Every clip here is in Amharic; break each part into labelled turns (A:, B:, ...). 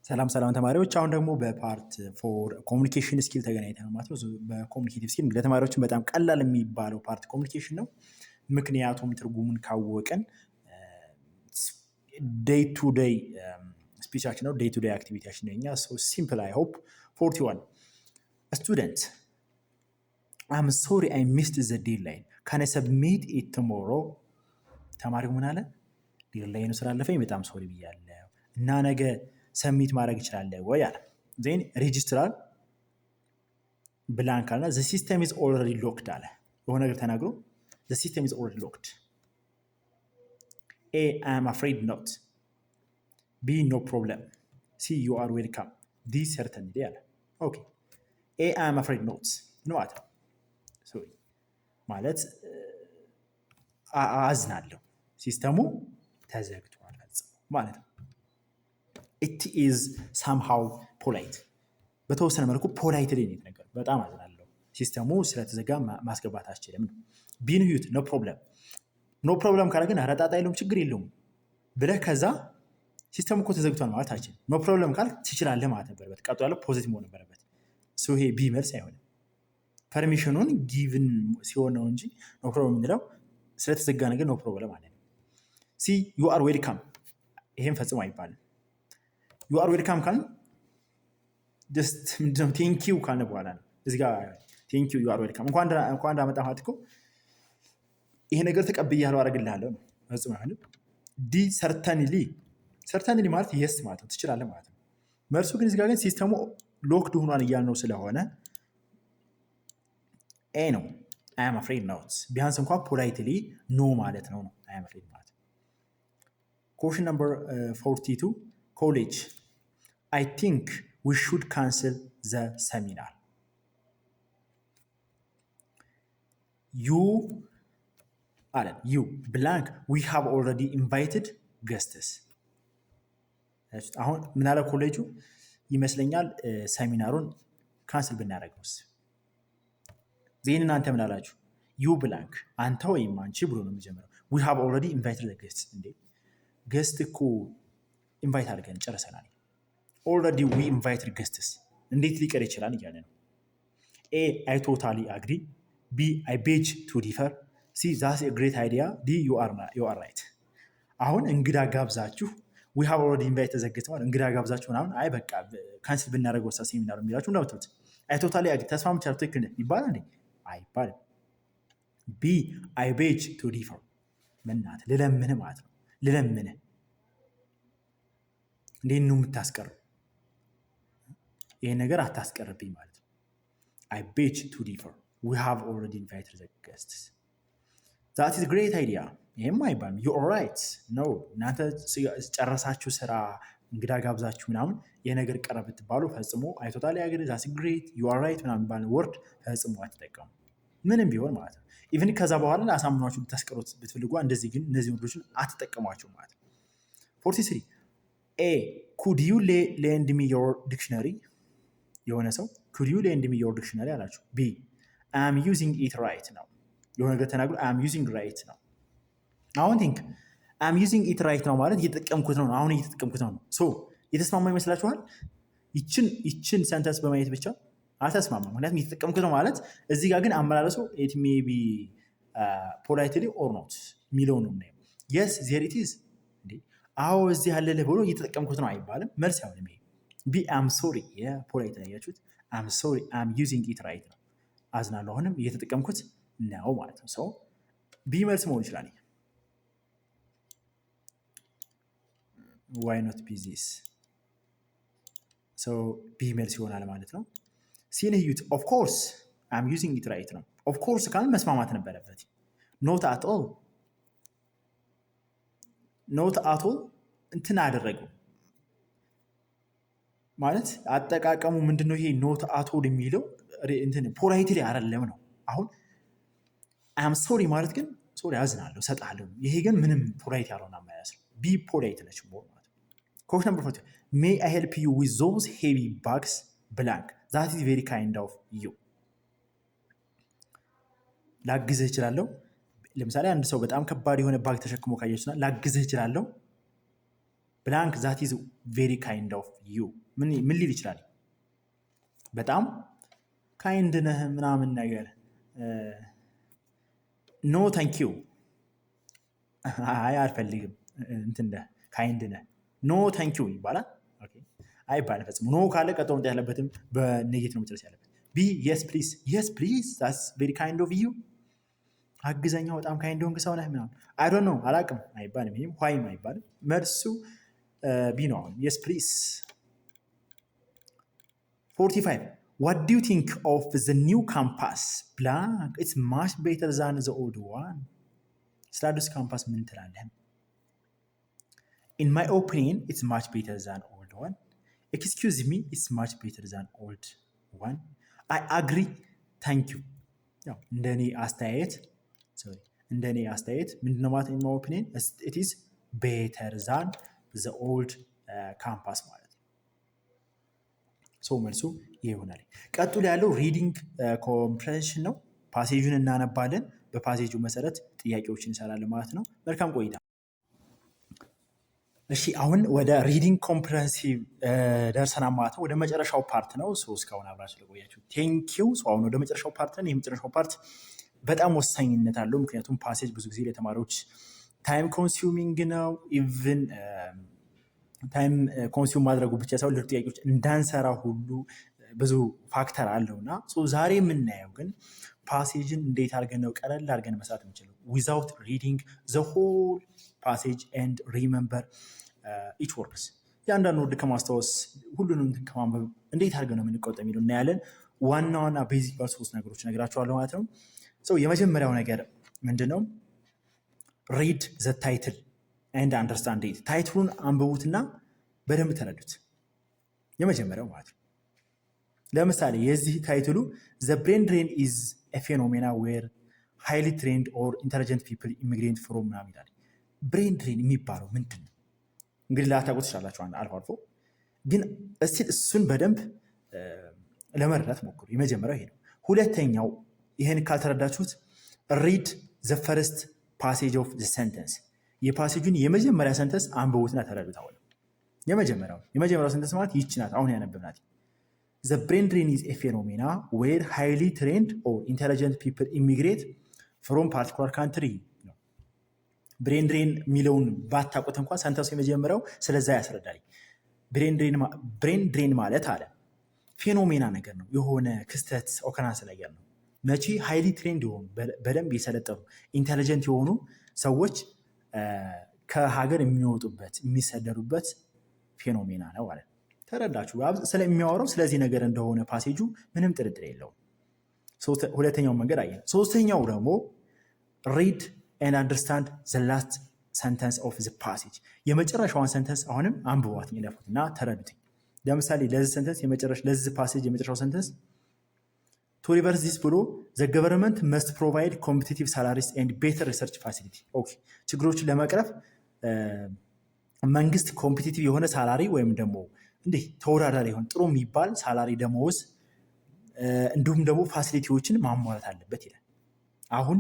A: ሰላም ሰላም ተማሪዎች፣ አሁን ደግሞ በፓርት ፎር ኮሚኒኬሽን ስኪል ተገናኝተናል ማለት ነው። በኮሚኒኬቲቭ ስኪል ለተማሪዎችን በጣም ቀላል የሚባለው ፓርት ኮሚኒኬሽን ነው። ምክንያቱም ትርጉሙን ካወቅን ዴይ ቱ ዴይ ስፒቻችን ነው፣ ዴይ ቱ ዴይ አክቲቪቲያችን ነው። እኛ ሲምፕል አይ ሆፕ 41 ስቱደንት አም ሶሪ አይ ሚስድ ዘ ዴድላይን ካን አይ ሰብሚት ኢት ቱሞሮ። ተማሪው ምን አለ? ዴድላይኑ ስላለፈኝ በጣም ሶሪ ብያለሁ እና ነገ ሰሚት ማድረግ ይችላል ወይ አለ። ዜን ሬጅስትራር ብላንክ አለና ዘ ሲስተም ኢዝ ኦልሬዲ ሎክድ አለ። የሆነ ነገር ተናግሮ ዘ ሲስተም ኢዝ ኦልሬዲ ሎክድ። ኤ አይ አም አፍሬድ ኖት። ቢ ኖ ፕሮብለም። ሲ ዩ አር ዌልካም። ዲ ሰርተንሊ አለ። ኦኬ ኤ አይ አም አፍሬድ ኖት ነው አለ። ሶሪ ማለት አዝናለሁ፣ ሲስተሙ ተዘግቷል ማለት ነው። ኢት ኢዝ ሳምሃው ፖላይት፣ በተወሰነ መልኩ ፖላይት ላይ ነው የተነገረው። በጣም አዝናለሁ ሲስተሙ ስለተዘጋ ማስገባት አልችልም ነው። ቢን ዩት ኖ ፕሮብለም። ኖ ፕሮብለም ካለ ግን ኧረ ጣጣ የለውም ችግር የለውም ብለህ ከዛ ሲስተሙ እኮ ተዘግቷል ማለት አልችልም። ኖ ፕሮብለም ካል ትችላለህ ማለት ነበረበት። ቀጥሎ ያለው ፖዚቲቭ መሆን ነበረበት። ይሄ ቢ መልስ አይሆንም። ፐርሚሽኑን ጊቭን ሲሆን ነው እንጂ ኖ ፕሮብለም የምንለው ስለተዘጋ ነገር ኖ ፕሮብለም አለ። ሲ ዩ አር ዌልካም፣ ይሄም ፈጽሞ አይባልም። ዩ አር ዌልካም ካልን ጀስት ምንድነው ቴንኪው ካልን በኋላ ነው። እዚህ ጋር ቴንኪው ዩ አር ዌልካም እንኳን እንዳመጣ ማለት እኮ ይሄ ነገር ተቀብያለሁ አደርግልሃለሁ ነው። ፈጽሞ አይሆንም። ዲ ሰርተንሊ ማለት የስ ማለት ነው፣ ትችላለህ ማለት ነው። መልሱ ግን እዚህ ጋር ግን ሲስተሙ ሎክድ ሆኗል እያልነው ስለሆነ ኤ ነው። አይ አም አፍሬድ ኖት። ቢያንስ እንኳን ፖላይትሊ ኖ ማለት ነው። አይ አም አፍሬድ ማለት። ኮሽን ነምበር 42 ኮሌጅ I think we should cancel the seminar. You blank, we have already invited guests. አሁን ምን አለ ኮሌጁ ይመስለኛል ሰሚናሩን ካንስል ብናደርገውስ? ዜን እናንተ ምን አላችሁ? ዩ ብላንክ አንተ ወይም አንቺ ብሎ ነው የሚጀምረው። we have already invited the guests። እንዴ ገስት እኮ ኢንቫይት አድርገን ጨርሰናል። ኦልሬዲ ዊ ኢንቫይትድ ገስትስ እንዴት ሊቀር ይችላል እያለ ነው። ኤ አይ ቶታሊ አግሪ። ቢ አይ ቤጅ ቱ ዲፈር። ሲ ዛስ ግሬት አይዲያ። ዲ ዩ አር ራይት። አሁን እንግዳ ጋብዛችሁ ዊ ሃቭ ኦልሬዲ ኢንቫይት ተዘግተዋል። እንግዳ ጋብዛችሁ ምናምን አይ በቃ ካንስል ብናደርገው ሳ ሴሚናር የሚላችሁ እንዳውጡት። አይ ቶታሊ አግሪ ተስማምቻለሁ ትክክል ይባላል እንዴ? አይባልም። ቢ አይ ቤጅ ቱ ዲፈር ምናት ልለምንህ ማለት ነው። ልለምንህ እንዴት ነው የምታስቀረው? ይሄ ነገር አታስቀርብኝ ማለት ነው። አይ ቤጅ ቱ ዲፈር ዊ ሃቭ ኦልሬዲ ኢንቫይትድ ዘ ገስትስ ዛት ኢዝ ግሬት አይዲያ። ይሄም አይባልም። ዩ አር ራይት ነው። እናንተ ጨረሳችሁ ስራ እንግዳ ጋብዛችሁ ምናምን ይሄ ነገር ቀረ ብትባሉ ፈጽሞ አይ ቶታሊ አግሪ ዛት ኢዝ ግሬት ዩ አር ራይት ምናምን ባል ወርድ ፈጽሞ አትጠቀሙ፣ ምንም ቢሆን ማለት ነው። ኢቭን ከዛ በኋላ አሳምኗችሁ ብታስቀሩት ብትፈልጉ እንደዚህ ግን እነዚህ ወርዶችን አትጠቀሟቸው ማለት ነው። 43 ኤ ኩድ ዩ ሌንድ ሚ ዮር ዲክሽነሪ። የሆነ ሰው ኩድ ዩ ሌንድ ሚ ዮር ዲክሽነሪ አላችሁ። ቢ አይ አም ዩዚንግ ኢት ራይት ነው። የሆነ ነገር ተናግሮ አይ አም ዩዚንግ ራይት ነው። አሁን ቲንክ አይ አም ዩዚንግ ኢት ራይት ነው ማለት እየተጠቀምኩት ነው። አሁን እየተጠቀምኩት ነው። ሶ የተስማማ ይመስላችኋል? ይችን ሰንተንስ በማየት ብቻ አልተስማማም። ምክንያቱም እየተጠቀምኩት ነው ማለት እዚህ ጋር ግን አመላለሱ ኢት ሜይ ቢ ፖላይትሊ ኦር ኖት የሚለውን ነው የምናየው። የስ ዜር ኢት ኢዝ እንዴ አዎ እዚህ ያለልህ ብሎ እየተጠቀምኩት ነው አይባልም። መልስ አይሆንም ይሄ። ቢ አም ሶሪ የፖላይት ላይ ያያችሁት አም ሶሪ አም ዩዚንግ ኢት ራይት ነው። አዝናለሁ አሁንም እየተጠቀምኩት ነው ማለት ነው። ሰው ቢ መልስ መሆን ይችላል። ዋይ ኖት ቢ ዚስ? ሰው ቢ መልስ ይሆናል ማለት ነው። ሲን ዩት ኦፍ ኮርስ አም ዩዚንግ ኢት ራይት ነው። ኦፍ ኮርስ ካልን መስማማት ነበረበት። ኖት አት ኦል ኖት አት ኦል እንትን አደረገው ማለት አጠቃቀሙ ምንድነው? ይሄ ኖት አት ኦል የሚለው እንትን ፖላይትሊ አይደለም ነው። አሁን አም ሶሪ ማለት ግን ሶሪ አዝናለሁ እሰጥሃለሁ። ይሄ ግን ምንም ፖላይት ያልሆነ አማያስ ነው። ቢ ፖላይት ነች ሞር ማለት ነው። ኮሽን ነምበር 40 ሜይ አይ ሄልፕ ዩ ዊዝ ዞዝ ሄቪ ባግስ ብላንክ ዛት ኢዝ ቬሪ ካይንድ ኦፍ ዩ። ላግዝህ እችላለሁ። ለምሳሌ አንድ ሰው በጣም ከባድ የሆነ ባግ ተሸክሞ ካየችና ላግዝህ እችላለሁ ብላንክ ዛት ኢዝ ቬሪ ካይንድ ኦፍ ዩ ምን ሊል ይችላል? በጣም ካይንድ ነህ ምናምን ነገር ኖ ታንክ ዩ አይ አልፈልግም እንትን ካይንድ ነህ ኖ ታንክ ዩ ይባላል አይባልም ፈጽሞ። ኖ ካለ ቀጥሎ መምጣት ያለበትም በኔጌቲቭ ነው መጨረስ ያለበት። ቢ የስ ፕሊዝ የስ ፕሊዝ ዛትስ ቬሪ ካይንድ ኦፍ ዩ አግዘኛው በጣም ካይንድ ሆንክ ሰው ነህ ምናምን አይ ዶንት ኖ አላቅም አይባልም። ይሄም ዋይም አይባልም። መልሱ ቢ ነው። አሁን የስ ፕሊዝ 45 what do you think of the new campus blank it's much better than the old one ስለ አዲስ ካምፓስ ምን ትላለህ? in my opinion it's much better than old one excuse me it's much better than old one I agree thank you ያው እንደኔ አስተያየት ምንድነው ማለት in my opinion it is better than the old campus ማለት ሰው መልሱ ይሆናል። ቀጥሎ ያለው ሪዲንግ ኮምፕሬንሽን ነው። ፓሴጁን እናነባለን። በፓሴጁ መሰረት ጥያቄዎችን እንሰራለን ማለት ነው። መልካም ቆይታ። እሺ አሁን ወደ ሪዲንግ ኮምፕሬንሲቭ ደርሰናል ማለት ነው። ወደ መጨረሻው ፓርት ነው። እስካሁን አብራችሁ ስለቆያችሁ ቴንኪው። አሁን ወደ መጨረሻው ፓርት ነው። የመጨረሻው ፓርት በጣም ወሳኝነት አለው። ምክንያቱም ፓሴጅ ብዙ ጊዜ ለተማሪዎች ታይም ኮንሱሚንግ ነው። ኢቭን ታይም ኮንሱም ማድረጉ ብቻ ሳይሆን ሌሎች ጥያቄዎች እንዳንሰራ ሁሉ ብዙ ፋክተር አለው እና ዛሬ የምናየው ግን ፓሴጅን እንዴት አድርገን ነው ቀለል አድርገን መስራት የምንችለው ዊዛውት ሪዲንግ ዘ ሆል ፓሴጅ ኤንድ ሪመምበር ኢች ወርድስ ያንዳንዱ ወርድ ከማስታወስ ሁሉንም ከማንበብ እንዴት አድርገን ነው የምንቆጠብ የሚለው እናያለን። ዋና ዋና ቤዚክ ባል 3 ነገሮች እነግራችኋለሁ ማለት ነው። የመጀመሪያው ነገር ምንድነው? ሪድ ዘ ታይትል ኤንድ አንደርስታንድ ኢት። ታይትሉን አንብቡትና በደንብ ተረዱት። የመጀመሪያው ማለት ነው። ለምሳሌ የዚህ ታይትሉ ዘ ብሬን ድሬን ኢዝ ኤ ፌኖሜና ዌር ሃይሊ ትሬንድ ኦር ኢንተሊጀንት ፒፕል ኢሚግሬት ፍሮም ምናምን ይላል። ብሬን ድሬን የሚባለው ምንድን ነው? እንግዲህ ላታውቁት ትችላላችሁ አልፎ አልፎ፣ ግን እስቲ እሱን በደንብ ለመረዳት ሞክሩ። የመጀመሪያው ይሄ ነው። ሁለተኛው ይሄን ካልተረዳችሁት ሪድ ዘ ፈርስት ፓሴጅ ኦፍ ዘ ሰንተንስ። የፓሴጁን የመጀመሪያ ሰንተንስ አንብቡትና ተረዱት። አሁን የመጀመሪያው ሰንተንስ ማለት ይህች ናት አሁን ያነበብናት። ዘ ብሬን ድሬን ኢዝ ኤ ፌኖሜና ዌር ሃይሊ ትሬንድ ኦር ኢንቴሊጀንት ፒፕል ኢሚግሬት ፍሮም ፓርቲኩላር ካንትሪ ነው። ብሬን ድሬን የሚለውን ባታውቁት እንኳን ሰንተንሱ የመጀመሪያው ስለዛ ያስረዳል። ብሬን ድሬን ማለት አለ ፌኖሜና ነገር ነው፣ የሆነ ክስተት ኦከራንስ ነገር ነው። መቼ? ሃይሊ ትሬንድ የሆኑ በደንብ የሰለጠኑ ኢንቴሊጀንት የሆኑ ሰዎች ከሀገር የሚወጡበት የሚሰደዱበት ፌኖሜና ነው ማለት ነው። ተረዳችሁ? ስለሚያወራው ስለዚህ ነገር እንደሆነ ፓሴጁ ምንም ጥርጥር የለውም። ሁለተኛው መንገድ አየን። ሶስተኛው ደግሞ ሪድ ኤንድ አንደርስታንድ ዘ ላስት ሰንተንስ ኦፍ ዘ ፓሴጅ። የመጨረሻዋን ሰንተንስ አሁንም አንብቧት ይለፉት እና ተረዱትኝ። ለምሳሌ ለዚህ ሰንተንስ ለዚህ ፓሴጅ የመጨረሻው ሰንተንስ ቱ ሪቨርስ ዚስ ብሎ ዘ ገቨርንመንት መስት ፕሮቫይድ ኮምፒቲቲቭ ሳላሪስ ኤንድ ቤተር ሪሰርች ፋሲሊቲ። ኦኬ፣ ችግሮችን ለመቅረፍ መንግስት ኮምፒቲቲቭ የሆነ ሳላሪ ወይም ደግሞ እንዲህ ተወዳዳሪ የሆነ ጥሩ የሚባል ሳላሪ ደመወዝ እንዲሁም ደግሞ ፋሲሊቲዎችን ማሟላት አለበት ይላል። አሁን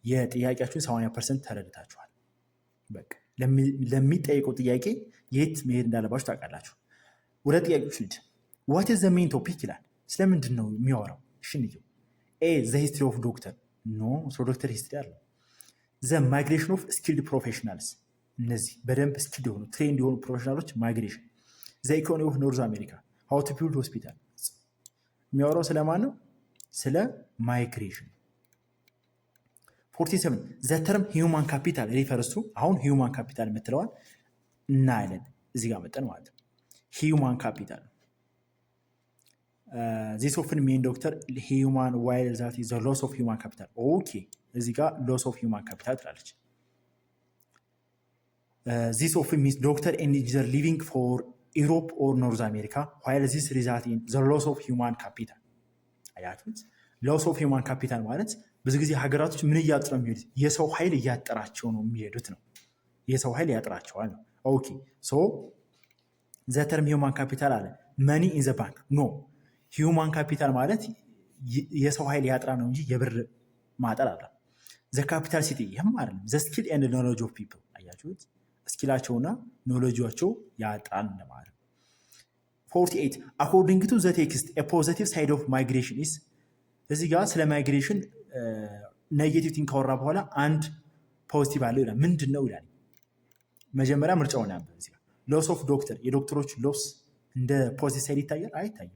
A: የጥያቄያችሁን 80% ተረድታችኋል። በቃ ለሚጠይቀው ጥያቄ የት መሄድ እንዳለባችሁ ታውቃላችሁ። ወደ ጥያቄዎች ልጅ ዋት ኢዝ ዘ ሜን ቶፒክ ይላል። ስለምንድን ነው የሚያወራው? ሽንየው ኤ ዘ ሂስትሪ ኦፍ ዶክተር ኖ ስለ ዶክተር ሂስትሪ አለ። ዘ ማይግሬሽን ኦፍ ስኪልድ ፕሮፌሽናልስ፣ እነዚህ በደንብ ስኪልድ የሆኑ ትሬንድ የሆኑ ፕሮፌሽናሎች ማይግሬሽን። ዘ ኢኮኖሚ ኦፍ ኖርዝ አሜሪካ ሃው ቱ ቢልድ ሆስፒታል። የሚያወራው ስለማን ነው? ስለ ማይግሬሽን። 47 ዘ ተርም ሂውማን ካፒታል ሪፈርስ ቱ። አሁን ሂውማን ካፒታል የምትለዋል እናያለን እዚህ ጋር መጠን ማለት ነው። ሂውማን ካፒታል ዚስ ኦፍን ሜን ዶክተር ሂውማን ዋይል ዛት ኢዝ ዘ ሎስ ኦፍ ሂውማን ካፒታል። ኦኬ እዚህ ጋር ሎስ ኦፍ ሂውማን ካፒታል ትላለች። ዚስ ኦፍን ሚንስ ዶክተር ኤንድ ኢንጂነር ሊቪንግ ፎር ኢሮፕ ኦር ኖርዝ አሜሪካ ዋይል ዚስ ሪዛልት ኢን ዘ ሎስ ኦፍ ሂውማን ካፒታል። አያችሁት? ሎስ ኦፍ ሂውማን ካፒታል ማለት ብዙ ጊዜ ሀገራቶች ምን እያጡ ነው የሚሄዱት? የሰው ኃይል እያጠራቸው ነው የሚሄዱት ነው። የሰው ኃይል ያጥራቸዋል ነው። ኦኬ ሶ ዘ ተርም ሂውማን ካፒታል አለ መኒ ኢን ዘ ባንክ ኖ። ሂውማን ካፒታል ማለት የሰው ኃይል ያጥራ ነው እንጂ የብር ማጠር አለ። ዘ ካፒታል ሲቲ ይህም አይደለም። ዘ ስኪል ኤንድ ኖሌጅ ኦፍ ፒፕል። አያችሁት? ስኪላቸውና ኖሎጂያቸው ያጣል ማለት ነው። 48 አኮርዲንግ ቱ ዘ ቴክስት ኤ ፖዚቲቭ ሳይድ ኦፍ ማይግሬሽን ኢዝ እዚህ ጋር ስለ ማይግሬሽን ኔጌቲቭ ቲንግ ካወራ በኋላ አንድ ፖዚቲቭ አለው ይላል። ምንድን ነው ይላል? መጀመሪያ ምርጫውን ያንብብ። እዚህ ጋር ሎስ ኦፍ ዶክተር የዶክተሮች ሎስ እንደ ፖዚቲቭ ሳይድ ይታያል አይታይም?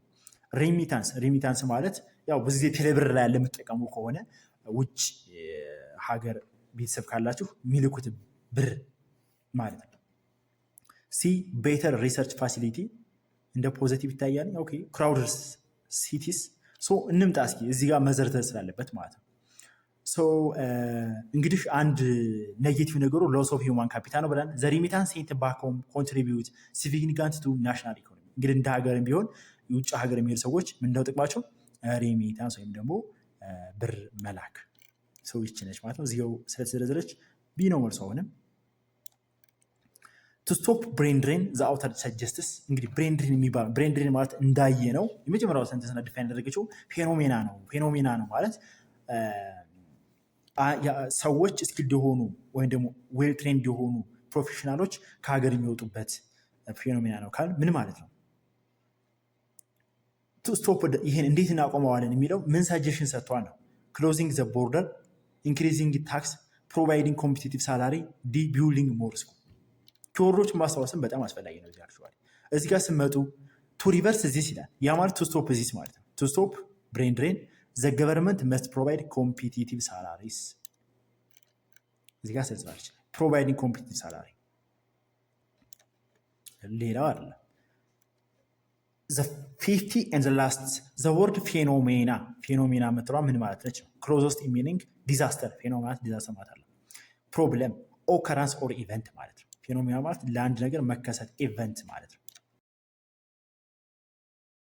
A: ሬሚታንስ ማለት ያው ብዙ ጊዜ ቴሌብር ላይ ያለ የምትጠቀሙ ከሆነ ውጭ ሀገር ቤተሰብ ካላችሁ የሚልኩት ብር ማለት ነው። ሲ ቤተር ሪሰርች ፋሲሊቲ እንደ ፖዚቲቭ ይታያል። ኦኬ ክራውድድ ሲቲስ እንምጣ እስኪ እዚህ ጋር መዘርዘር ስላለበት ማለት ነው። እንግዲህ አንድ ኔጌቲቭ ነገሩ ሎስ ኦፍ ሂውማን ካፒታል ነው ብለን ዘ ሪሚታንስ ሴንት ባክ ሆም ኮንትሪቢዩት ሲግኒፊካንት ቱ ናሽናል ኢኮኖሚ እንግዲህ እንደ ሀገርም ቢሆን የውጭ ሀገር የሚሄዱ ሰዎች ምንድነው ጥቅማቸው? ሬሚታንስ ወይም ደግሞ ብር መላክ ሰው ይችነች ማለት ነው። እዚው ስለተዘረዘረች ቢ ነው መልሶ። አሁንም ቱ ስቶፕ ብሬን ድሬን ዘ አውተር ሰጀስትስ እንግዲህ ብሬን ድሬን የሚባለው ብሬን ድሬን ማለት እንዳየ ነው የመጀመሪያው ሰንተንስ ዲፋይን ያደረገችው ፌኖሜና ነው ማለት ሰዎች ስኪልድ የሆኑ ወይም ደግሞ ዌል ትሬንድ የሆኑ ፕሮፌሽናሎች ከሀገር የሚወጡበት ፌኖሜና ነው ካል ምን ማለት ነው? ቱ ስቶፕ ይሄን እንዴት እናቆመዋለን የሚለው ምን ሳጀሽን ሰጥቷል ነው? ክሎዚንግ ዘ ቦርደር፣ ኢንክሪዚንግ ታክስ፣ ፕሮቫይዲንግ ኮምፒቲቲቭ ሳላሪ፣ ዲ ቢልዲንግ ሞር ስኩል። ኪወርዶች ማስታወስም በጣም አስፈላጊ ነው። እዚህ ጋር ስመጡ ቱ ሪቨርስ ዚስ ይላል። ያ ማለት ቱ ስቶፕ ዚስ ማለት ነው። ቱ ስቶፕ ብሬን ድሬን ዘ ገቨርንመንት መስት ፕሮቫይድ ኮምፒቲቲቭ ሳላሪስ። እዚህ ጋር ስለጽፋለች ፕሮቫይዲንግ ኮምፒቲቲቭ ሳላሪ ሌላው አይደለም። ዘ 50 ኤንድ ዘ ላስት ዘ ወርድ ፌኖሜና የምትለዋ ምን ማለት ነች? ክሎዝስት ሚኒንግ ዲዛስተር። ፌኖሜና ዲዛስተር ማለት አለ። ፕሮብለም ኦከራንስ ኦር ኢቨንት ማለት ነው። ፌኖሜና ማለት ለአንድ ነገር መከሰት ኢቨንት ማለት ነው።